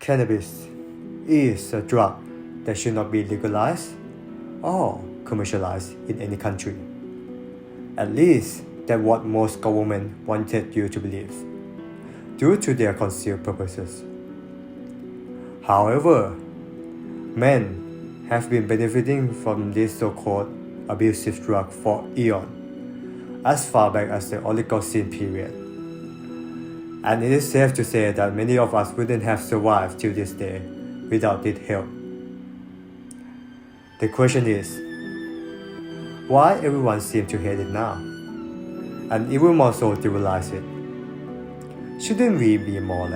cannabis is a drug that should not be legalized or commercialized in any country. At least that's what most governments wanted you to believe, due to their concealed purposes. However, men have been benefiting from this so-called abusive drug for eons, as far back as the Oligocene period. And it is safe to say that many of us wouldn't have survived till this day without its help. The question is, why everyone seems to hate it now, and even more so trivialize it? Shouldn't we be more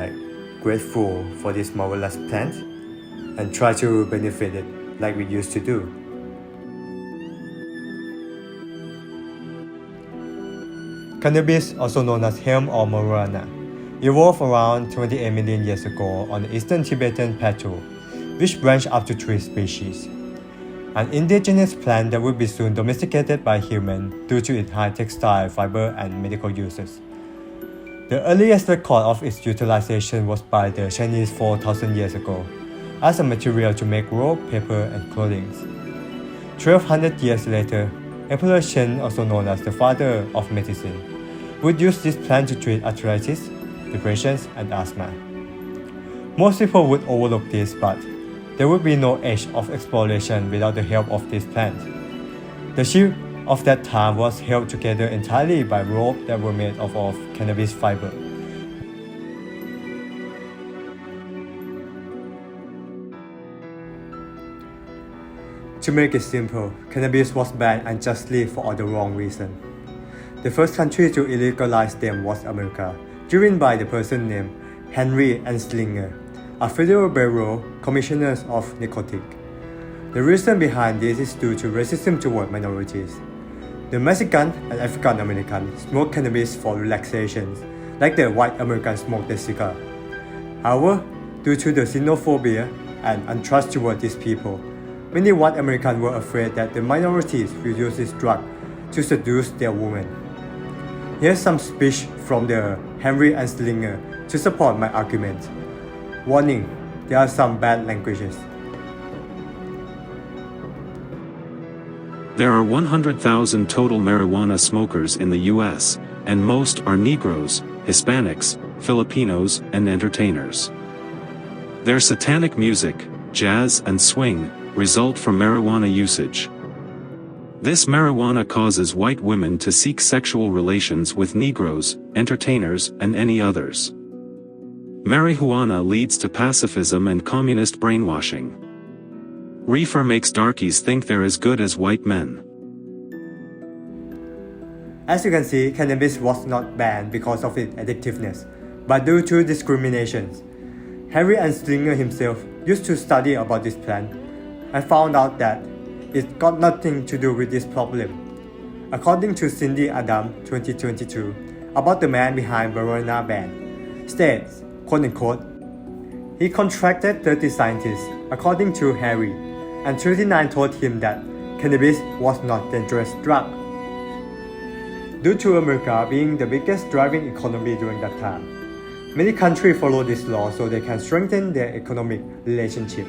grateful for this marvelous plant and try to benefit it like we used to do? Cannabis, also known as hemp or marijuana, evolved around 28 million years ago on the eastern Tibetan plateau, which branched up to 3 species. An indigenous plant that would be soon domesticated by humans due to its high textile, fiber, and medical uses. The earliest record of its utilization was by the Chinese 4,000 years ago, as a material to make rope, paper, and clothing. 1,200 years later, Emperor Chen, also known as the father of medicine, would use this plant to treat arthritis, depression, and asthma. Most people would overlook this, but there would be no age of exploration without the help of this plant. The ship of that time was held together entirely by ropes that were made of cannabis fiber. To make it simple, cannabis was banned unjustly for all the wrong reasons. The first country to illegalize them was America, driven by the person named Henry Anslinger, a Federal Bureau Commissioner of Narcotics. The reason behind this is due to racism toward minorities. The Mexican and African Americans smoke cannabis for relaxation, like the white Americans smoke the cigar. However, due to the xenophobia and untrust toward these people, many white Americans were afraid that the minorities will use this drug to seduce their women. Here's some speech from the Henry Anslinger to support my argument. Warning, there are some bad languages. There are 100,000 total marijuana smokers in the US, and most are Negroes, Hispanics, Filipinos, and entertainers. Their satanic music, jazz and swing, result from marijuana usage. This marijuana causes white women to seek sexual relations with Negroes, entertainers, and any others. Marijuana leads to pacifism and communist brainwashing. Reefer makes darkies think they're as good as white men. As you can see, cannabis was not banned because of its addictiveness, but due to discriminations. Henry Anslinger himself used to study about this plant and found out that it got nothing to do with this problem. According to Cindy Adam 2022, about the man behind marijuana ban, states, quote-unquote, he contracted 30 scientists, according to Harry, and 39 told him that cannabis was not a dangerous drug. Due to America being the biggest driving economy during that time, many countries follow this law so they can strengthen their economic relationship.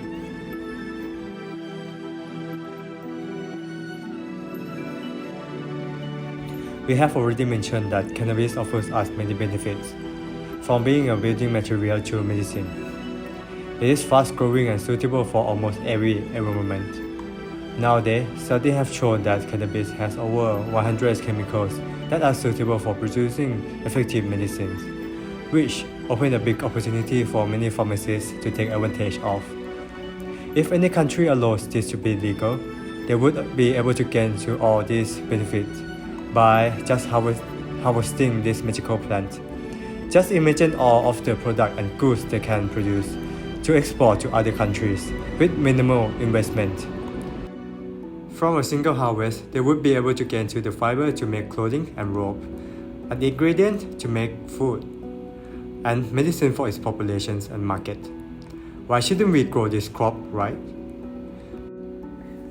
We have already mentioned that cannabis offers us many benefits, from being a building material to medicine. It is fast-growing and suitable for almost every environment. Nowadays, studies have shown that cannabis has over 100 chemicals that are suitable for producing effective medicines, which open a big opportunity for many pharmacists to take advantage of. If any country allows this to be legal, they would be able to gain to all these benefits by just harvesting this magical plant. Just imagine all of the products and goods they can produce to export to other countries with minimal investment. From a single harvest, they would be able to gain to the fiber to make clothing and rope, an ingredient to make food, and medicine for its populations and market. Why shouldn't we grow this crop, right?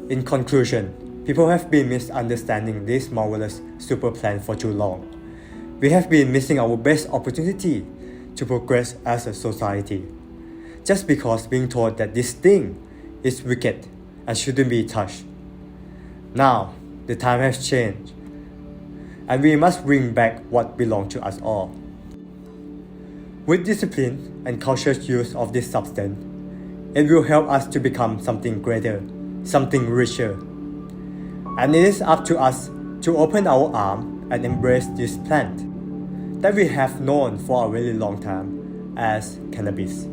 In conclusion, people have been misunderstanding this marvelous super plant for too long. We have been missing our best opportunity to progress as a society. just because being told that this thing is wicked and shouldn't be touched. Now, the time has changed, and we must bring back what belongs to us all. With discipline and cautious use of this substance, it will help us to become something greater, something richer. And it is up to us to open our arms and embrace this plant that we have known for a really long time as cannabis.